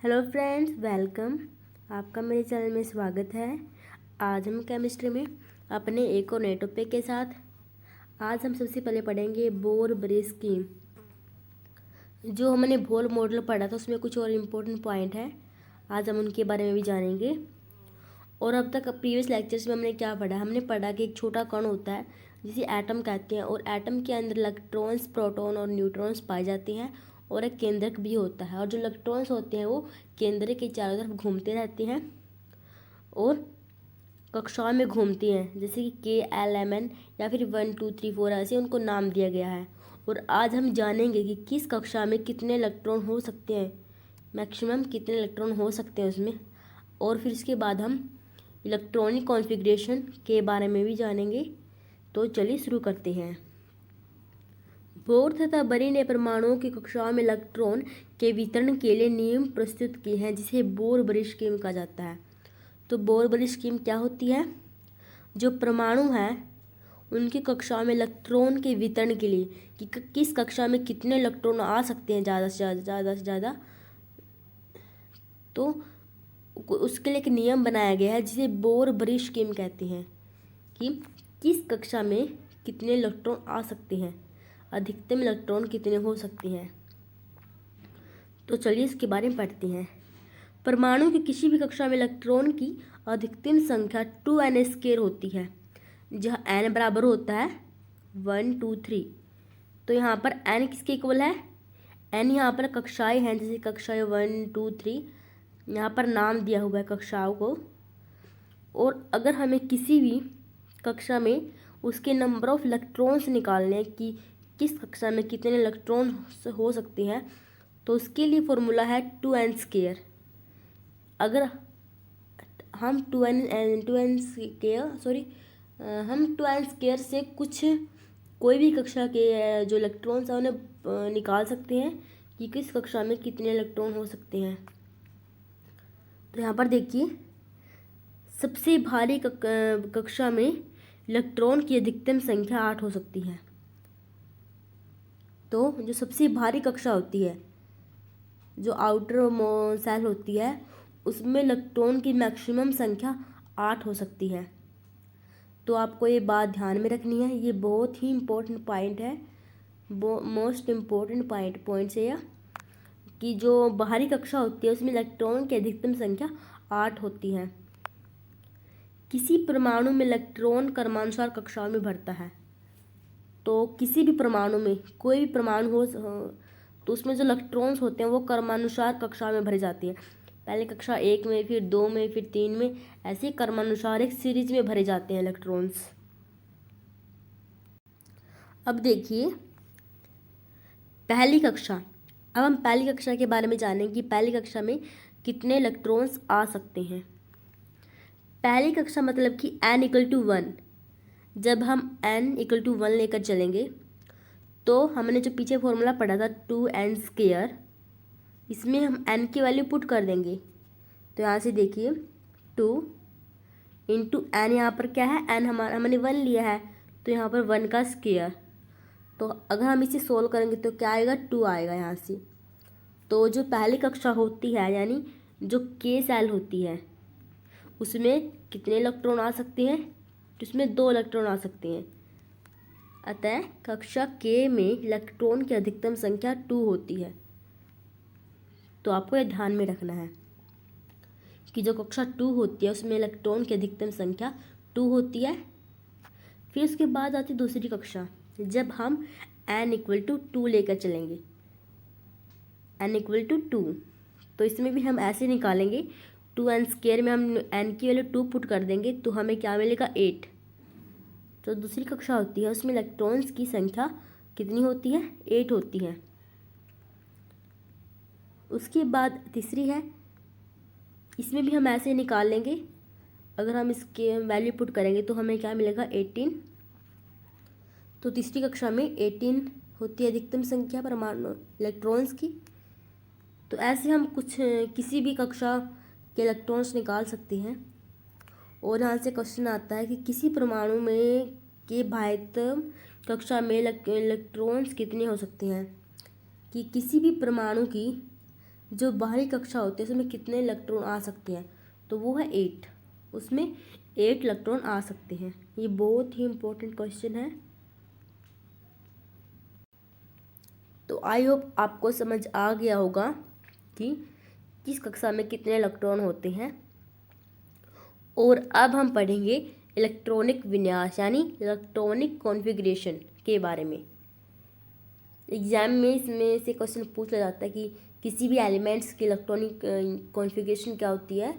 Hello friends, welcome. आपका मेरे channel में स्वागत है। आज हम केमिस्ट्री में अपने एक और नए टॉपिक के साथ आज हम सबसे पहले पढ़ेंगे बोर ब्रिज स्कीम। जो हमने बोर मॉडल पढ़ा था उसमें कुछ और इम्पोर्टेंट पॉइंट है, आज हम उनके बारे में भी जानेंगे। और अब तक प्रीवियस लेक्चर्स में हमने क्या पढ़ा? हमने पढ़ा कि एक छोटा कण होता है जिसे एटम कहते हैं, और एटम के अंदर इलेक्ट्रॉन्स, प्रोटॉन और न्यूट्रॉन्स पाए जाते हैं, और एक केंद्रक भी होता है। और जो इलेक्ट्रॉन्स होते हैं वो केंद्रक के चारों तरफ घूमते रहते हैं और कक्षाओं में घूमती हैं, जैसे कि KLMN या फिर 1 2 3 4 ऐसे उनको नाम दिया गया है। और आज हम जानेंगे कि किस कक्षा में कितने इलेक्ट्रॉन हो सकते हैं, मैक्सिमम कितने इलेक्ट्रॉन हो सकते हैं उसमें। और फिर इसके बाद हम इलेक्ट्रॉनिक कॉन्फ़िगरेशन के बारे में भी जानेंगे। तो चलिए शुरू करते हैं। बोर तथा बरी ने परमाणुओं की कक्षाओं में इलेक्ट्रॉन के वितरण के लिए नियम प्रस्तुत किए हैं, जिसे बोर बरी स्कीम कहा जाता है। तो बोर बरी स्कीम क्या होती है? जो परमाणु हैं उनकी कक्षाओं में इलेक्ट्रॉन के वितरण के लिए कि किस कक्षा में कितने इलेक्ट्रॉन आ सकते हैं, ज़्यादा से ज़्यादा, तो उसके लिए एक नियम बनाया गया है जिसे बोर बरी स्कीम कहते हैं, कि किस कक्षा में कितने इलेक्ट्रॉन आ सकते हैं, अधिकतम इलेक्ट्रॉन कितने हो सकते हैं। तो चलिए इसके बारे में पढ़ते हैं। परमाणु की किसी भी कक्षा में इलेक्ट्रॉन की अधिकतम संख्या 2n² होती है, जहाँ n बराबर होता है 1 2 3। तो यहाँ पर n किसके इक्वल है? n यहाँ पर कक्षाएं हैं, जैसे कक्षाएं 1 2 3, यहाँ पर नाम दिया हुआ है कक्षाओं को। और अगर हमें किसी भी कक्षा में उसके नंबर ऑफ इलेक्ट्रॉन्स निकालने हैं कि किस कक्षा में कितने इलेक्ट्रॉन हो सकते हैं, तो उसके लिए फॉर्मूला है 2n²। अगर हम 2n² से कोई भी कक्षा के जो इलेक्ट्रॉन्स हैं उन्हें निकाल सकते हैं कि किस कक्षा में कितने इलेक्ट्रॉन हो सकते हैं। तो यहाँ पर देखिए, सबसे भारी कक्षा में इलेक्ट्रॉन की अधिकतम संख्या 8 हो सकती है। तो जो सबसे भारी कक्षा होती है, जो आउटर सेल होती है, उसमें इलेक्ट्रॉन की मैक्सिमम संख्या 8 हो सकती है। तो आपको ये बात ध्यान में रखनी है, ये बहुत ही इम्पोर्टेंट पॉइंट है, मोस्ट इम्पोर्टेंट पॉइंट्स है, कि जो बाहरी कक्षा होती है उसमें इलेक्ट्रॉन की अधिकतम संख्या 8 होती है। किसी परमाणु में इलेक्ट्रॉन क्रमानुसार कक्षाओं में भरता है। तो किसी भी परमाणु में, कोई भी परमाणु हो तो उसमें जो इलेक्ट्रॉन्स होते हैं वो क्रमानुसार कक्षा में भरे जाते हैं। पहले कक्षा 1 में, फिर 2 में, फिर 3 में, ऐसे क्रमानुसार एक सीरीज में भरे जाते हैं इलेक्ट्रॉन्स। अब देखिए पहली कक्षा। अब हम पहली कक्षा के बारे में जानेंगे कि पहली कक्षा में कितने इलेक्ट्रॉन्स आ सकते हैं। पहली कक्षा मतलब कि n = 1। जब हम n = 1 लेकर चलेंगे तो हमने जो पीछे फॉर्मूला पढ़ा था 2n², इसमें हम n की वैल्यू पुट कर देंगे। तो यहाँ से देखिए 2 × n, यहाँ पर क्या है, n हमने 1 लिया है, तो यहाँ पर 1 का स्क्वायर। तो अगर हम इसे सोल्व करेंगे तो क्या आएगा, 2 आएगा यहाँ से। तो जो पहली कक्षा होती है, यानी जो K सेल होती है, उसमें कितने इलेक्ट्रॉन आ सकते हैं? तो उसमें 2 इलेक्ट्रॉन आ सकते हैं। अतः कक्षा K में इलेक्ट्रॉन की अधिकतम संख्या 2 होती है। तो आपको यह ध्यान में रखना है कि जो कक्षा 2 होती है उसमें इलेक्ट्रॉन की अधिकतम संख्या 2 होती है। फिर उसके बाद आती दूसरी कक्षा, जब हम n = 2 लेकर चलेंगे, n = 2, तो इसमें भी हम ऐसे निकालेंगे। 2n² में हम n की वैल्यू 2 पुट कर देंगे तो हमें क्या मिलेगा, 8। तो दूसरी कक्षा होती है उसमें इलेक्ट्रॉन्स की संख्या कितनी होती है, 8 होती है। उसके बाद तीसरी है, इसमें भी हम ऐसे निकाल लेंगे। अगर हम इसके वैल्यू पुट करेंगे तो हमें क्या मिलेगा, 18। तो तीसरी कक्षा में 18 होती है अधिकतम संख्या परमाणु इलेक्ट्रॉन्स की। तो ऐसे हम किसी भी कक्षा के इलेक्ट्रॉन्स निकाल सकते हैं। और यहाँ से क्वेश्चन आता है कि किसी परमाणु में के बाह्यतम कक्षा में इलेक्ट्रॉन्स कितने हो सकते हैं, कि किसी भी परमाणु की जो बाहरी कक्षा होती है उसमें कितने इलेक्ट्रॉन आ सकते हैं, तो वो है 8, उसमें 8 इलेक्ट्रॉन आ सकते हैं। ये बहुत ही इम्पोर्टेंट क्वेश्चन है। तो आई होप आपको समझ आ गया होगा कि किस कक्षा में कितने इलेक्ट्रॉन होते हैं। और अब हम पढ़ेंगे इलेक्ट्रॉनिक विन्यास यानी इलेक्ट्रॉनिक कॉन्फ़िगरेशन के बारे में। एग्जाम में इसमें से क्वेश्चन पूछा जाता है कि किसी भी एलिमेंट्स की इलेक्ट्रॉनिक कॉन्फ़िगरेशन क्या होती है,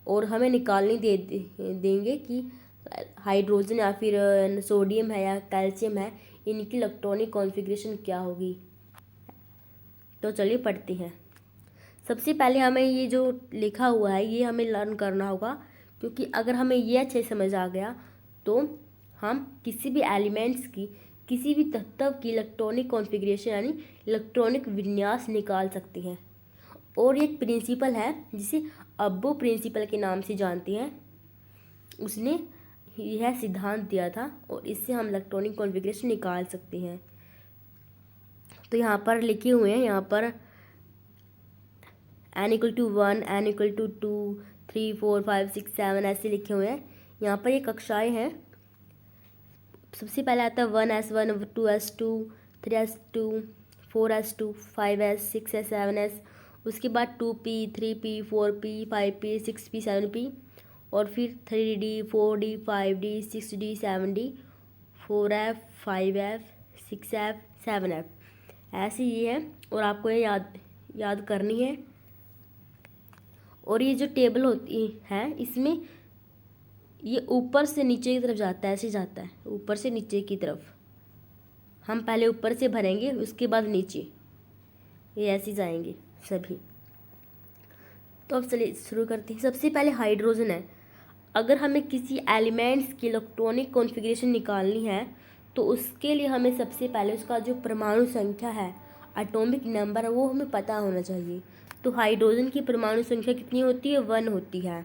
और हमें निकालने देंगे कि हाइड्रोजन या फिर सोडियम है या कैल्शियम है, इनकी इलेक्ट्रॉनिक कॉन्फ़िगरेशन क्या होगी। तो चलिए पढ़ते हैं। सबसे पहले हमें ये जो लिखा हुआ है ये हमें लर्न करना होगा, क्योंकि अगर हमें ये अच्छे समझ आ गया तो हम किसी भी एलिमेंट्स की किसी भी तत्व की इलेक्ट्रॉनिक कॉन्फ़िगरेशन यानी इलेक्ट्रॉनिक विन्यास निकाल सकते हैं। और एक प्रिंसिपल है जिसे अब्बो प्रिंसिपल के नाम से जानते हैं, उसने यह सिद्धांत दिया था और इससे हम इलेक्ट्रॉनिक कॉन्फ़िगरेशन निकाल सकते हैं। तो यहाँ पर लिखे हुए हैं, यहाँ पर n=1, n=2, 3, 4, 5, 6, 7 ऐसे लिखे हुए हैं। यहाँ पर ये कक्षाएँ हैं। सबसे पहले आता है 1s1, 2s2, 3s2, 4s2, 5s, 6s, 7s। उसके बाद 2p, 3p, 4p, 5p, 6p, 7p, और फिर 3d, 4d, 5d, 6d, 7d, 4f, 5f, 6f, 7f ऐसे ये है। और आपको ये याद करनी है। और ये जो टेबल होती है इसमें ये ऊपर से नीचे की तरफ जाता है, ऐसे जाता है ऊपर से नीचे की तरफ। हम पहले ऊपर से भरेंगे उसके बाद नीचे, ये ऐसे जाएंगे सभी। तो अब चलिए शुरू करते हैं। सबसे पहले हाइड्रोजन है। अगर हमें किसी एलिमेंट्स की इलेक्ट्रॉनिक कॉन्फ़िगरेशन निकालनी है तो उसके लिए हमें सबसे पहले उसका जो परमाणु संख्या है, एटॉमिक नंबर है, वो हमें पता होना चाहिए। तो हाइड्रोजन की परमाणु संख्या कितनी होती है? 1 होती है।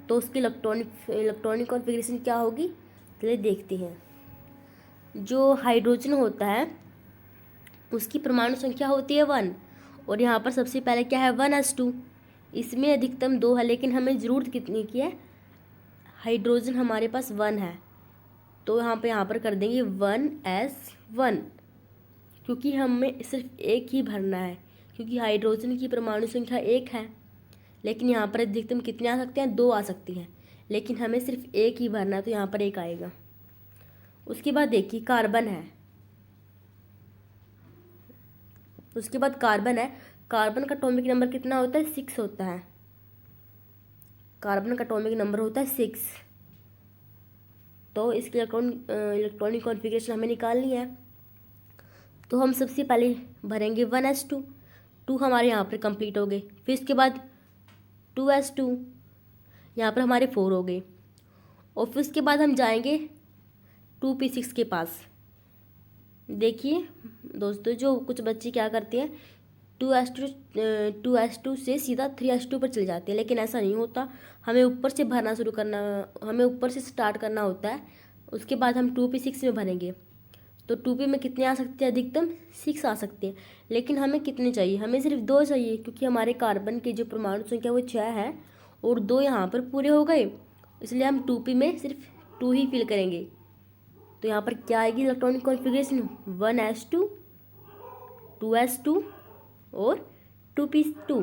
तो उसकी इलेक्ट्रॉनिक कॉन्फ़िगरेशन क्या होगी, चलिए देखते हैं। जो हाइड्रोजन होता है उसकी परमाणु संख्या होती है 1, और यहाँ पर सबसे पहले क्या है 1s2। इसमें अधिकतम 2 है, लेकिन हमें ज़रूरत कितनी की है? हाइड्रोजन हमारे पास 1 है, तो यहाँ पर कर देंगे 1s1, क्योंकि हमें सिर्फ एक ही भरना है, क्योंकि हाइड्रोजन की परमाणु संख्या 1 है। लेकिन यहाँ पर अधिकतम कितने आ सकते हैं? 2 आ सकती हैं, लेकिन हमें सिर्फ एक ही भरना है, तो यहाँ पर 1 आएगा। उसके बाद देखिए कार्बन है। उसके बाद कार्बन है। कार्बन का एटॉमिक नंबर कितना होता है? 6 होता है। कार्बन का एटॉमिक नंबर होता है 6। तो इसकी इलेक्ट्रॉनिक कॉन्फ़िगरेशन हमें निकालनी है। तो हम सबसे पहले भरेंगे 1s2। 2 हमारे यहाँ पर कंप्लीट हो गए। फिर इसके बाद 2s2, यहाँ पर हमारे 4 हो गए। और फिर उसके बाद हम जाएंगे 2p6 के पास। देखिए दोस्तों, जो कुछ बच्चे क्या करते हैं 2s2 से सीधा 3s2 पर चले जाते हैं, लेकिन ऐसा नहीं होता। हमें ऊपर से भरना शुरू करना, हमें ऊपर से स्टार्ट करना होता है। उसके बाद हम 2p6 में भरेंगे। तो 2p में कितने आ सकते हैं? अधिकतम 6 आ सकते हैं, लेकिन हमें कितने चाहिए? हमें सिर्फ 2 चाहिए, क्योंकि हमारे कार्बन की जो परमाणु संख्या वो 6 है और 2 यहाँ पर पूरे हो गए, इसलिए हम 2p में सिर्फ 2 ही फिल करेंगे। तो यहाँ पर क्या आएगी इलेक्ट्रॉनिक कॉन्फ़िगरेशन? 1s2, 2s2 और 2p2,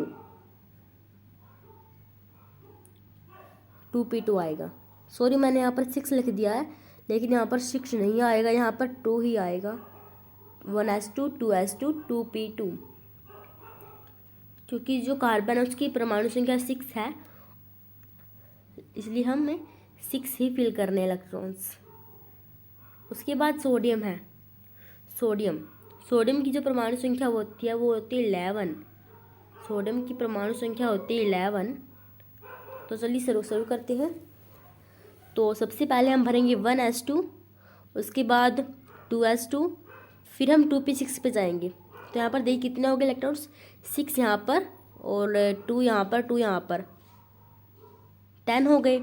2p2 आएगा। सॉरी, मैंने यहाँ पर 6 लिख दिया है, लेकिन यहाँ पर 6 नहीं आएगा, यहाँ पर 2 ही आएगा। 1s2, 2s2, 2p2, क्योंकि जो कार्बन है उसकी परमाणु संख्या 6 है, इसलिए हमें 6 ही फिल करने इलेक्ट्रॉन्स। उसके बाद सोडियम है। सोडियम की जो परमाणु संख्या होती है वो होती है 11। सोडियम की परमाणु संख्या होती है 11। तो चलिए शुरू करते हैं। तो सबसे पहले हम भरेंगे 1s2, उसके बाद 2s2, फिर हम 2p6 पे जाएंगे। तो यहाँ पर देखिए कितने हो गए इलेक्ट्रॉन्स? 6 यहाँ पर और 2 यहाँ पर, 2 यहाँ पर, 10 हो गए।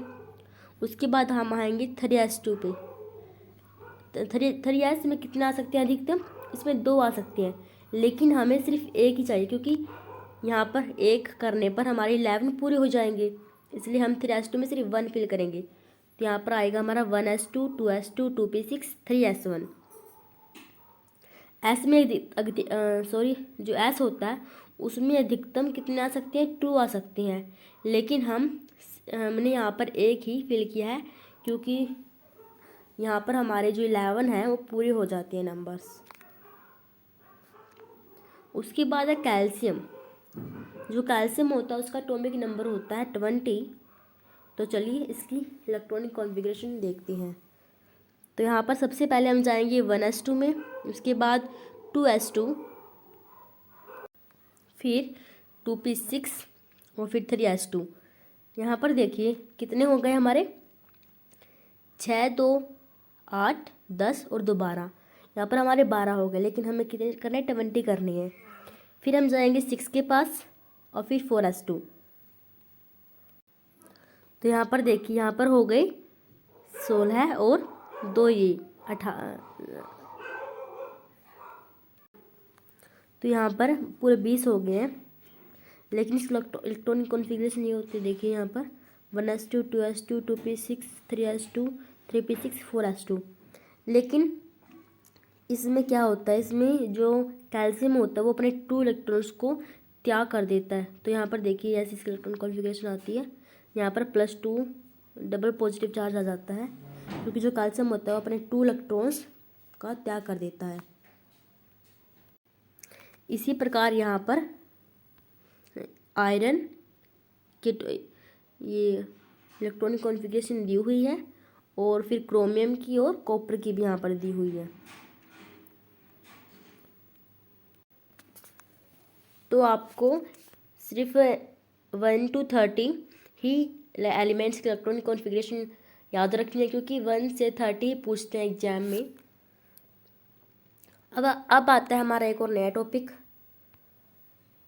उसके बाद हम आएंगे 3s2 पे। 3s में कितना आ सकते हैं अधिकतम? इसमें 2 आ सकते हैं, लेकिन हमें सिर्फ एक ही चाहिए, क्योंकि यहाँ पर एक करने पर हमारे 11 पूरे हो जाएंगे, इसलिए हम 3s2 में सिर्फ 1 फिल करेंगे। तो यहाँ पर आएगा हमारा 1s2, 2s2, 2p6, 3s1। S में जो एस होता है उसमें अधिकतम कितने आ सकते हैं, 2 आ सकते हैं, लेकिन हमने यहाँ पर एक ही फिल किया है, क्योंकि यहाँ पर हमारे जो 11 हैं वो पूरे हो जाते हैं नंबर्स। उसके बाद है कैल्शियम। जो कैल्शियम होता है उसका एटॉमिक नंबर होता है 20। तो चलिए इसकी इलेक्ट्रॉनिक कॉन्फ़िगरेशन देखते हैं। तो यहाँ पर सबसे पहले हम जाएंगे 1s2 में, उसके बाद 2s2, फिर 2p6 और फिर 3s2। यहाँ पर देखिए कितने हो गए हमारे, 6, 2, 8, 10 और 2 12। यहाँ पर हमारे 12 हो गए, लेकिन हमें कितने करने हैं, 20 करनी है। फिर हम जाएंगे 6 के पास और फिर 4s2। तो यहाँ पर देखिए यहाँ पर हो गए 16 और 2 ये 18। तो यहाँ पर पूरे 20 हो गए हैं, लेकिन इस इलेक्ट्रॉनिक कॉन्फ़िगरेशन ये होती है। देखिए यहाँ पर 1s2, 2s2, 2p6, 3s2, 3p6, 4s2। लेकिन इसमें क्या होता है, इसमें जो कैल्शियम होता है वो अपने 2 इलेक्ट्रॉन्स को त्याग कर देता है। तो यहाँ पर देखिए ऐसी इसकी इलेक्ट्रॉन कॉन्फ़िगरेशन आती है। यहाँ पर +2 डबल पॉजिटिव चार्ज आ जाता है, क्योंकि जो कैल्शियम होता है वो अपने 2 इलेक्ट्रॉन्स का त्याग कर देता है। इसी प्रकार यहाँ पर आयरन की ये इलेक्ट्रॉनिक कॉन्फ़िगरेशन दी हुई है, और फिर क्रोमियम की और कॉपर की भी यहाँ पर दी हुई है। तो आपको सिर्फ 1 to 30 ही एलिमेंट्स की इलेक्ट्रॉनिक कॉन्फ़िगरेशन याद रखनी है, क्योंकि 1 से 30 ही पूछते हैं एग्जाम में। अब आता है हमारा एक और नया टॉपिक,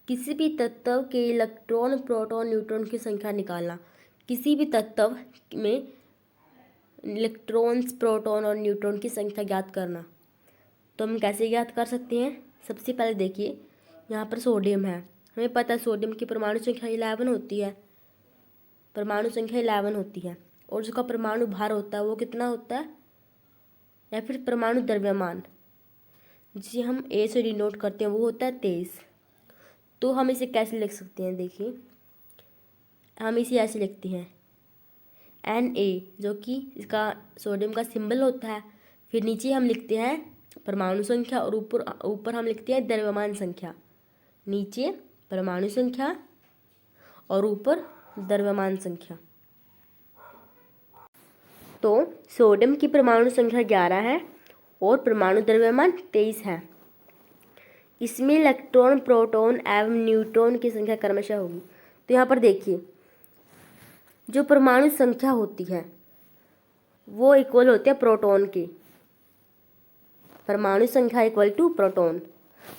किसी भी तत्व के इलेक्ट्रॉन, प्रोटॉन, न्यूट्रॉन की संख्या निकालना। किसी भी तत्व में इलेक्ट्रॉन्स, प्रोटॉन और न्यूट्रॉन की संख्या ज्ञात करना। तो हम कैसे ज्ञात कर सकते हैं? सबसे पहले देखिए यहाँ पर सोडियम है, हमें पता है सोडियम की परमाणु संख्या 11 होती है, परमाणु संख्या 11 होती है, और उसका परमाणु भार होता है वो कितना होता है, या फिर परमाणु द्रव्यमान जिसे हम ए से डिनोट करते हैं वो होता है 23। तो हम इसे कैसे लिख सकते हैं? देखिए हम इसे ऐसे लिखते हैं Na, जो कि इसका सोडियम का सिंबल होता है। फिर नीचे हम लिखते हैं परमाणु संख्या, और ऊपर हम लिखते हैं द्रव्यमान संख्या। नीचे परमाणु संख्या और ऊपर द्रव्यमान संख्या। तो सोडियम की परमाणु संख्या 11 है और परमाणु द्रव्यमान 23 है। इसमें इलेक्ट्रॉन, प्रोटॉन एवं न्यूट्रॉन की संख्या क्रमशः होगी। तो यहाँ पर देखिए जो परमाणु संख्या होती है वो इक्वल होती है प्रोटॉन के। परमाणु संख्या इक्वल टू प्रोटॉन,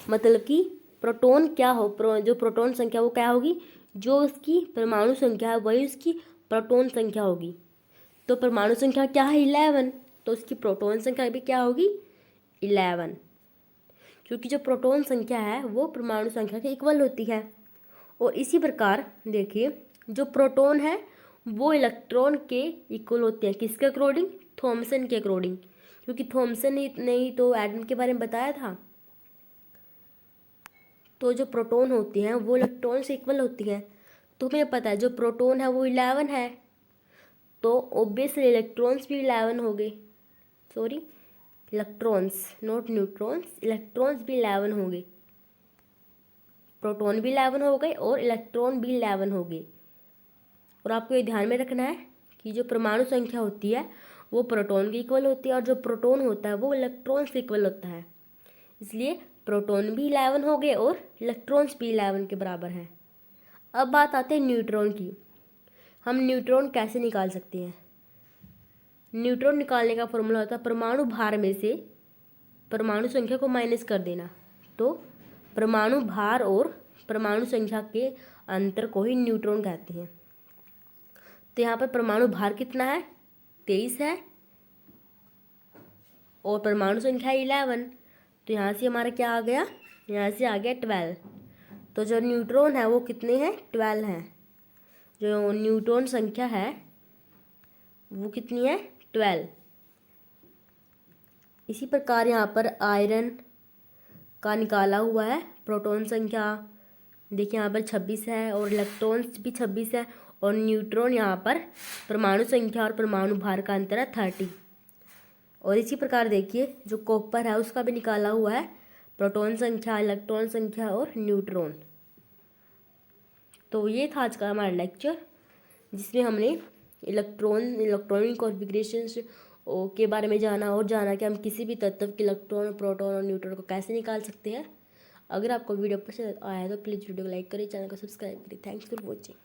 मतलब कि प्रोटॉन क्या हो, जो प्रोटॉन संख्या वो क्या होगी, जो उसकी परमाणु संख्या है वही उसकी प्रोटॉन संख्या होगी। तो परमाणु संख्या क्या है 11, तो उसकी प्रोटॉन संख्या भी क्या होगी 11, क्योंकि जो प्रोटॉन संख्या है वो परमाणु संख्या के इक्वल होती है। और इसी प्रकार देखिए जो प्रोटॉन है वो इलेक्ट्रॉन के इक्वल होते हैं, किसके अकॉर्डिंग, थॉमसन के अकॉर्डिंग, क्योंकि थॉमसन ने ही तो एटम के बारे में बताया था। तो जो प्रोटॉन होती हैं वो इलेक्ट्रॉन से इक्वल होती हैं। तो हमें पता है जो प्रोटॉन है वो 11 है, तो ऑब्वियसली इलेक्ट्रॉन्स भी 11 हो गए, sorry electrons not neutrons, electrons भी 11 होंगे, प्रोटॉन भी 11 हो गए और इलेक्ट्रॉन भी 11 हो गए। और आपको ये ध्यान में रखना है कि जो परमाणु संख्या होती है वो प्रोटॉन के इक्वल होती है, और जो प्रोटॉन होता है वो इलेक्ट्रॉन से इक्वल होता है। इसलिए प्रोटॉन भी 11 हो गए और इलेक्ट्रॉन्स भी 11 के बराबर हैं। अब बात आती है न्यूट्रॉन की। हम न्यूट्रॉन कैसे निकाल सकते हैं? न्यूट्रॉन निकालने का फॉर्मूला होता है परमाणु भार में से परमाणु संख्या को माइनस कर देना। तो परमाणु भार और परमाणु संख्या के अंतर को ही न्यूट्रॉन कहते हैं। तो यहाँ पर परमाणु भार कितना है 23 है और परमाणु संख्या 11, तो यहाँ से हमारा क्या आ गया यहाँ से आ गया 12। तो जो न्यूट्रॉन है वो कितने हैं? 12 हैं। जो न्यूट्रॉन संख्या है वो कितनी है? 12। इसी प्रकार यहाँ पर आयरन का निकाला हुआ है प्रोटॉन संख्या, देखिए यहाँ पर 26 है और इलेक्ट्रॉन्स भी 26 है, और न्यूट्रॉन यहाँ पर परमाणु संख्या और परमाणु भार का अंतर है 30। और इसी प्रकार देखिए जो कॉपर है उसका भी निकाला हुआ है प्रोटॉन संख्या, इलेक्ट्रॉन संख्या और न्यूट्रॉन। तो ये था आज का हमारा लेक्चर, जिसमें हमने इलेक्ट्रॉनिक कॉन्फ़िगरेशंस के बारे में जाना और जाना कि हम किसी भी तत्व के इलेक्ट्रॉन, प्रोटॉन और न्यूट्रॉन को कैसे निकाल सकते हैं। अगर आपको वीडियो पसंद आया तो प्लीज़ वीडियो को लाइक करें, चैनल को सब्सक्राइब करें। Thanks for watching.